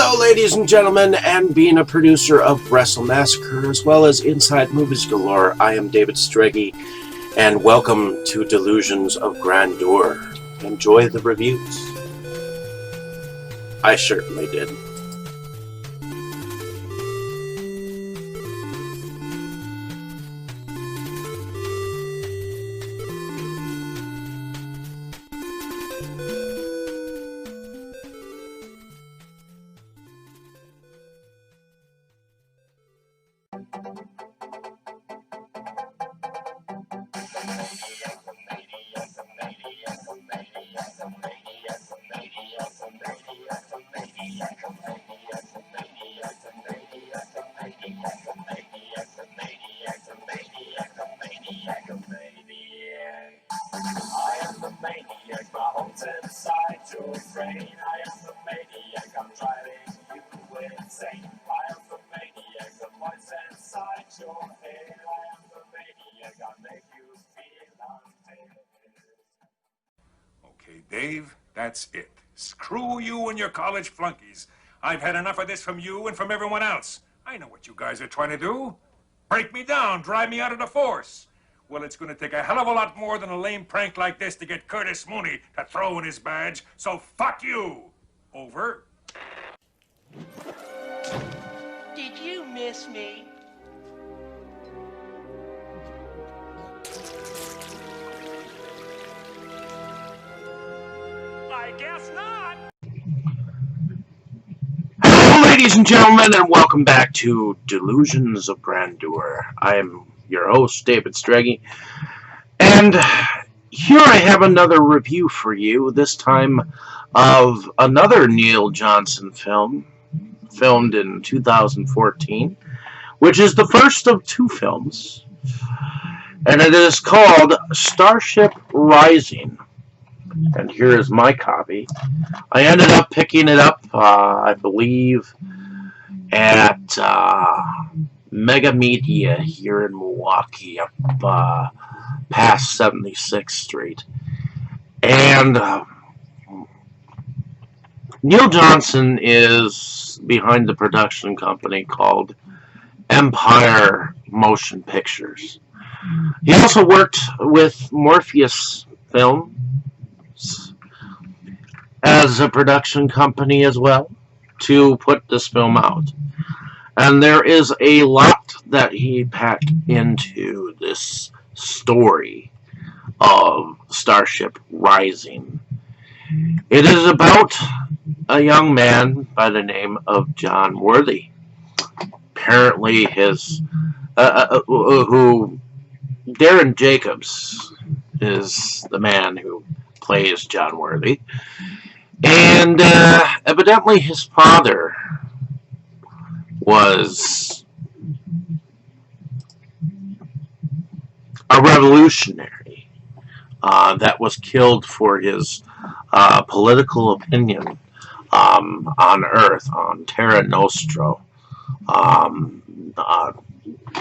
Hello, ladies and gentlemen, and being a producer of Wrestle Massacre as well as Inside Movies Galore, I am David Streggy, and welcome to Delusions of Grandeur. Enjoy the reviews. I certainly did. Okay, Dave, that's it. Screw you and your college flunkies. I've had enough of this from you and from everyone else. I know what you guys are trying to do. Break me down, drive me out of the force. Well, it's going to take a hell of a lot more than a lame prank like this to get Curtis Mooney to throw in his badge, so fuck you. Over. Did you miss me? I guess not. Hello, ladies and gentlemen, and welcome back to Delusions of Grandeur. I am your host, David Streggy, and here I have another review for you, this time of another Neil Johnson film, filmed in 2014, which is the first of two films, and it is called Starship Rising. And here is my copy. I ended up picking it up, I believe, at Mega Media here in Milwaukee, up past 76th Street. And Neil Johnson is behind the production company called Empire Motion Pictures. He also worked with Morpheus Film as a production company as well to put this film out. And there is a lot that he packed into this story of Starship Rising. It is about a young man by the name of John Worthy. Apparently his who Darren Jacobs is the man who plays John Worthy. And evidently his father was a revolutionary that was killed for his political opinion on Earth, on Terra Nostra.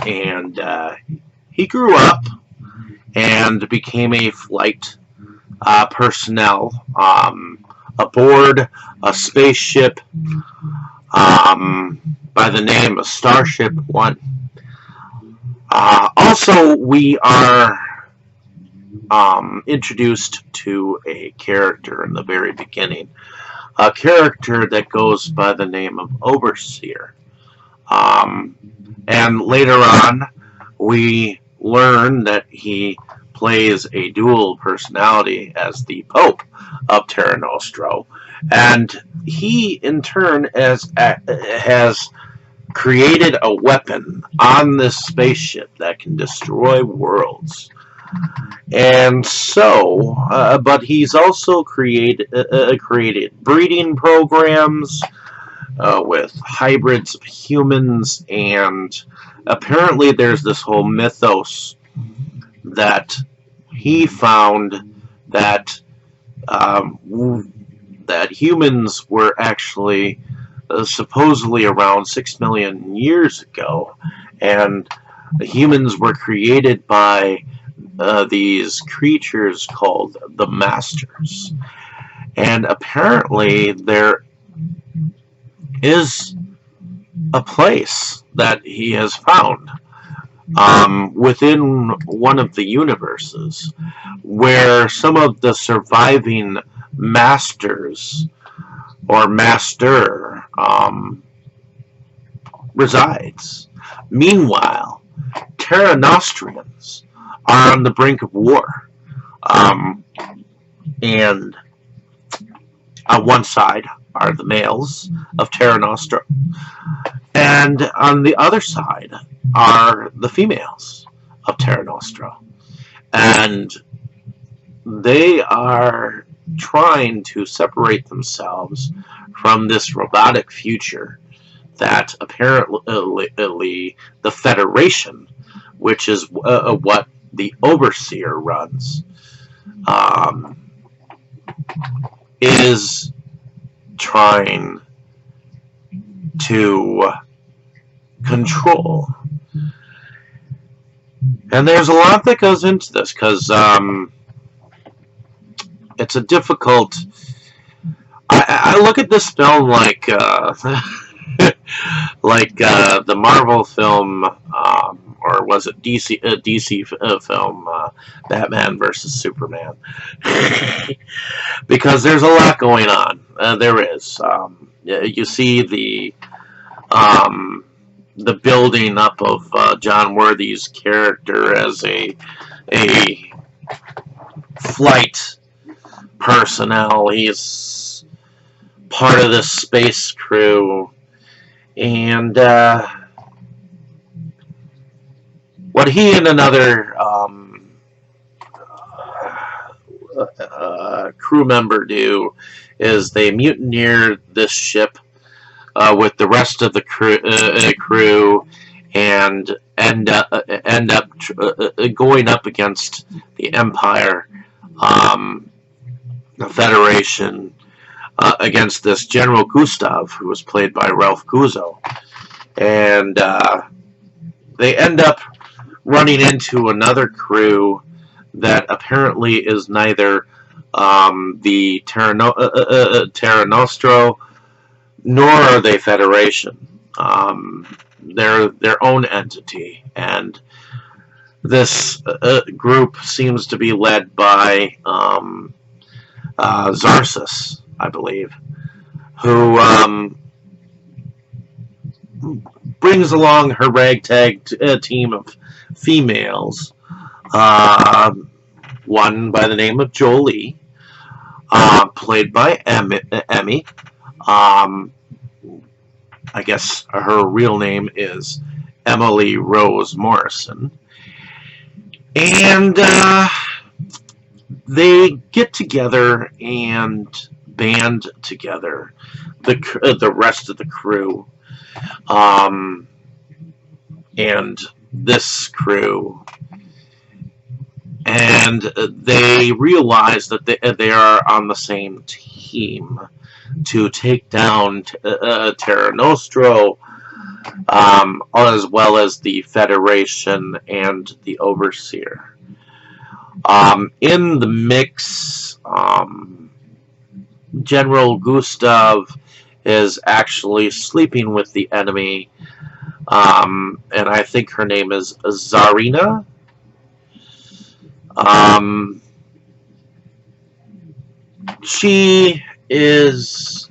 And he grew up and became a flight personnel aboard a spaceship by the name of Starship One. Also, we are introduced to a character in the very beginning, a character that goes by the name of Overseer. And later on, we learn that he plays a dual personality as the Pope of Terra Nostra, and he in turn has created a weapon on this spaceship that can destroy worlds. And so, but he's also created breeding programs with hybrids of humans, and apparently there's this whole mythos that he found that that humans were actually supposedly around 6 million years ago, and the humans were created by these creatures called the Masters, and apparently there is a place that he has found within one of the universes where some of the surviving masters or master resides. Meanwhile, Terra Nostrians are on the brink of war. And on one side are the males of Terra Nostra, and on the other side are the females of Terra Nostra. And they are trying to separate themselves from this robotic future that apparently the Federation, which is what the Overseer runs, is trying to control. And there's a lot that goes into this because it's a difficult. I look at this film like like the Marvel film, or was it DC film, Batman versus Superman, because there's a lot going on. There is. You see the building up of John Worthy's character as a flight personnel. He's part of this space crew, and what he and another crew member do is they mutineer this ship with the rest of the crew and end up going up against the Empire, the Federation, against this General Gustav, who was played by Ralph Guzzo. And they end up running into another crew that apparently is neither the Terra Nostra nor are they Federation. They're their own entity, and this group seems to be led by Zarsis, I believe, who brings along her ragtag team of females, one by the name of Jolie, played by Emmy. I guess her real name is Emily Rose Morrison. And they get together and band together, the rest of the crew, and this crew, and they realize that they are on the same team to take down Terra Nostra, as well as the Federation and the Overseer. In the mix, General Gustav is actually sleeping with the enemy, and I think her name is Zarina. She is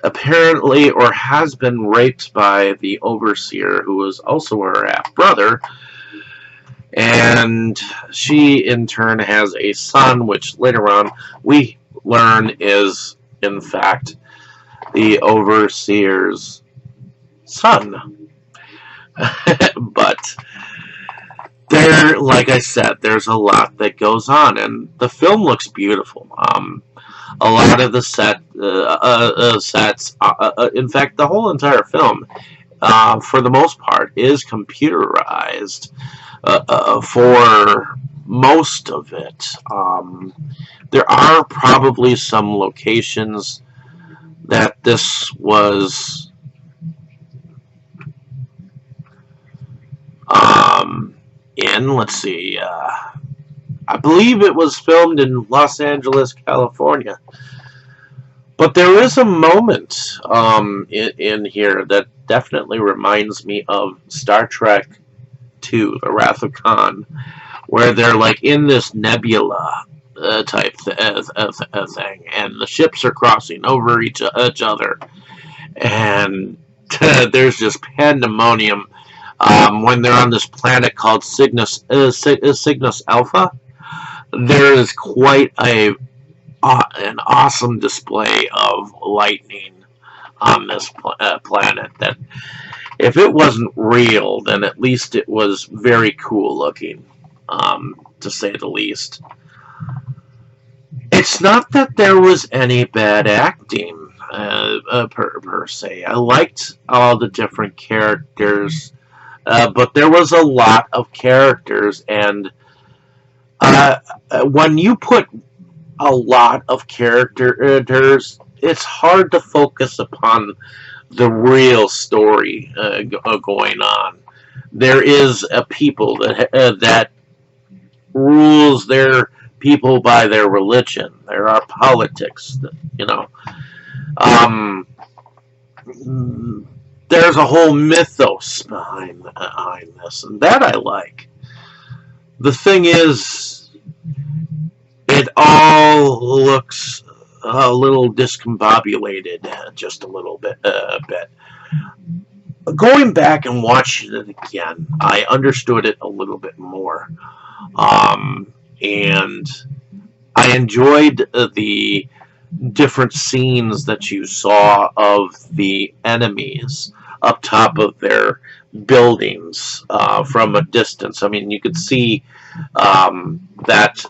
apparently, or has been, raped by the Overseer, who is also her half-brother, and she in turn has a son, which later on we learn is in fact the Overseer's son. But there, like I said, there's a lot that goes on, and the film looks beautiful. A lot of the sets, in fact, the whole entire film, for the most part, is computerized for most of it. There are probably some locations that this was in. Let's see. I believe it was filmed in Los Angeles, California. But there is a moment in here that definitely reminds me of Star Trek II, The Wrath of Khan, where they're like in this nebula type thing, and the ships are crossing over each other, and there's just pandemonium when they're on this planet called Cygnus Alpha. There is quite an awesome display of lightning on this planet that if it wasn't real, then at least it was very cool looking, to say the least. It's not that there was any bad acting per se. I liked all the different characters, but there was a lot of characters, and when you put a lot of characters, it's hard to focus upon the real story going on. There is a people that rules their people by their religion. There are politics, you know. There's a whole mythos behind this, and that I like. The thing is, it all looks a little discombobulated, just a little bit. Going back and watching it again, I understood it a little bit more, and I enjoyed the different scenes that you saw of the enemies up top of their buildings from a distance. I mean, you could see that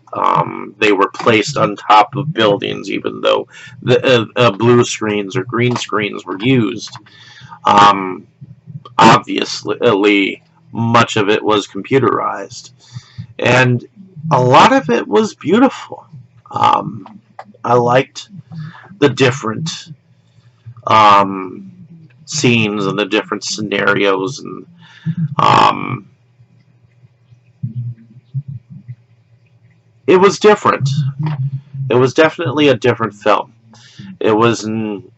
they were placed on top of buildings, even though the blue screens or green screens were used. Obviously, much of it was computerized, and a lot of it was beautiful. I liked the different scenes and the different scenarios, and it was different. It was definitely a different film. It was, and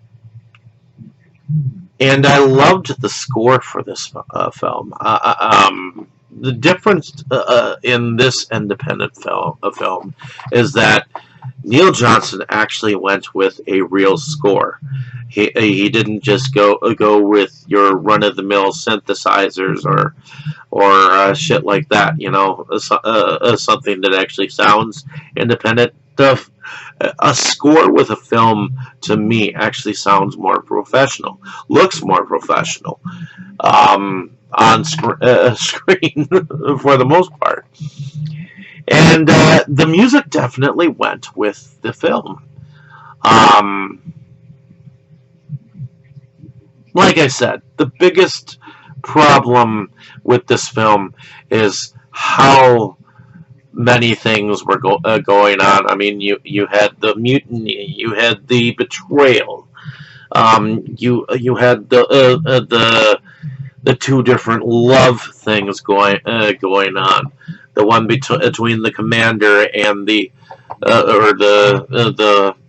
I loved the score for this film. The difference in this independent film is that Neil Johnson actually went with a real score. He didn't just go with your run of the mill synthesizers or shit like that. You know, something that actually sounds independent. A score with a film, to me, actually sounds more professional, looks more professional on screen for the most part. And the music definitely went with the film. Like I said, the biggest problem with this film is how many things were going on. I mean, you had the mutiny, you had the betrayal, you had the two different love things going on. The one between the commander and the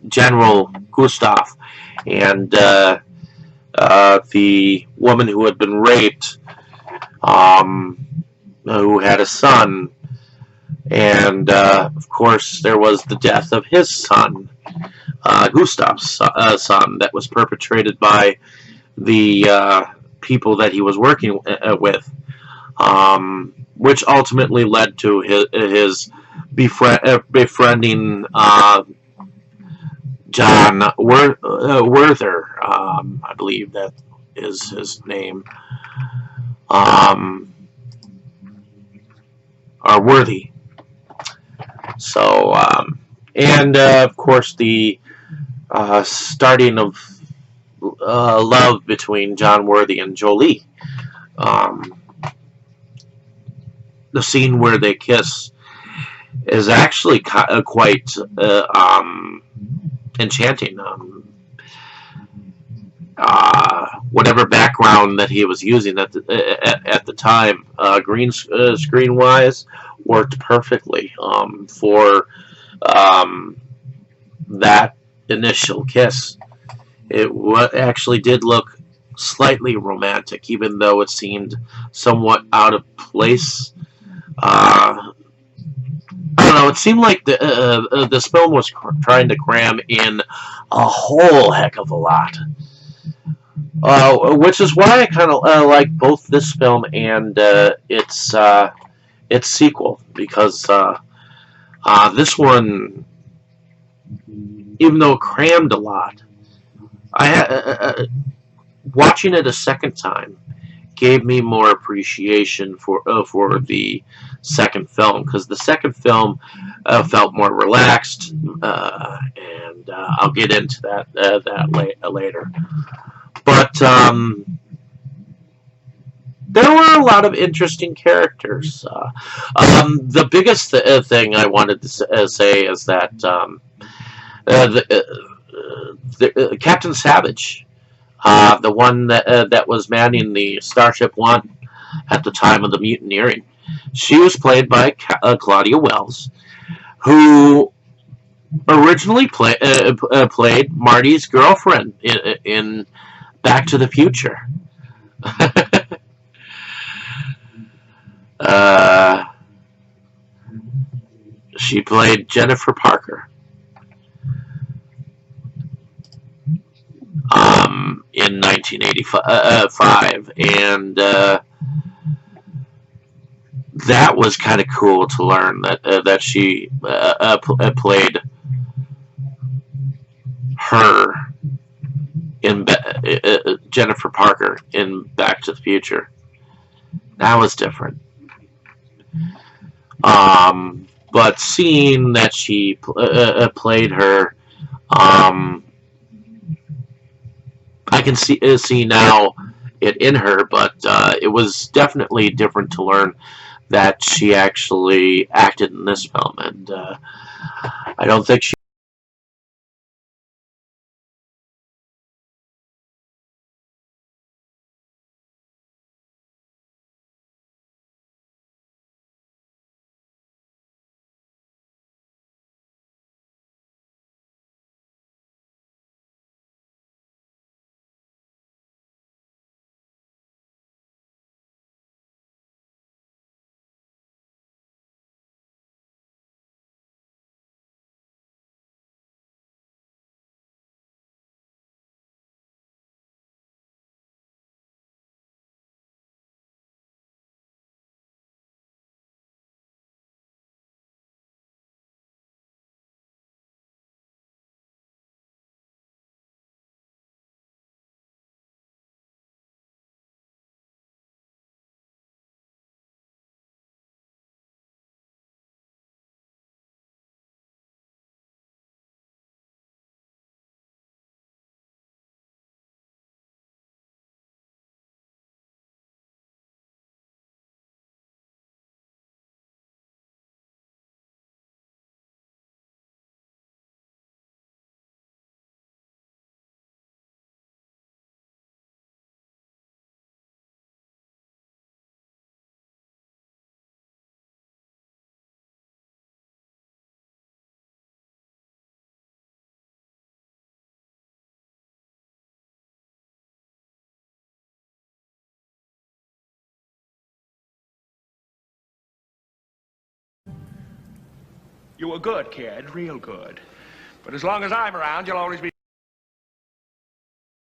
general Gustav, and the woman who had been raped, who had a son, and of course there was the death of his son, Gustav's son, that was perpetrated by the people that he was working with, which ultimately led to his befriending John Werther, I believe that is his name, or Worthy. So, and of course the starting of love between John Worthy and Jolie. The scene where they kiss is actually quite enchanting. Whatever background that he was using at the time, green screen wise, worked perfectly for that initial kiss. It actually did look slightly romantic, even though it seemed somewhat out of place. I don't know. It seemed like this film was trying to cram in a whole heck of a lot, which is why I kind of like both this film and its sequel, because this one, even though it crammed a lot, watching it a second time gave me more appreciation for the second film, because the second film felt more relaxed, and I'll get into that later. But there were a lot of interesting characters. The biggest thing I wanted to say is that Captain Savage, the one that was manning the Starship One at the time of the mutineering, she was played by Claudia Wells, who originally played Marty's girlfriend in Back to the Future. uh, she played Jennifer Parker in 1985, and that was kind of cool to learn that she played her in Jennifer Parker in Back to the Future. That was different. But seeing that she played her, I can see now it in her, but it was definitely different to learn that she actually acted in this film, and I don't think she. You were good, kid, real good. But as long as I'm around, you'll always be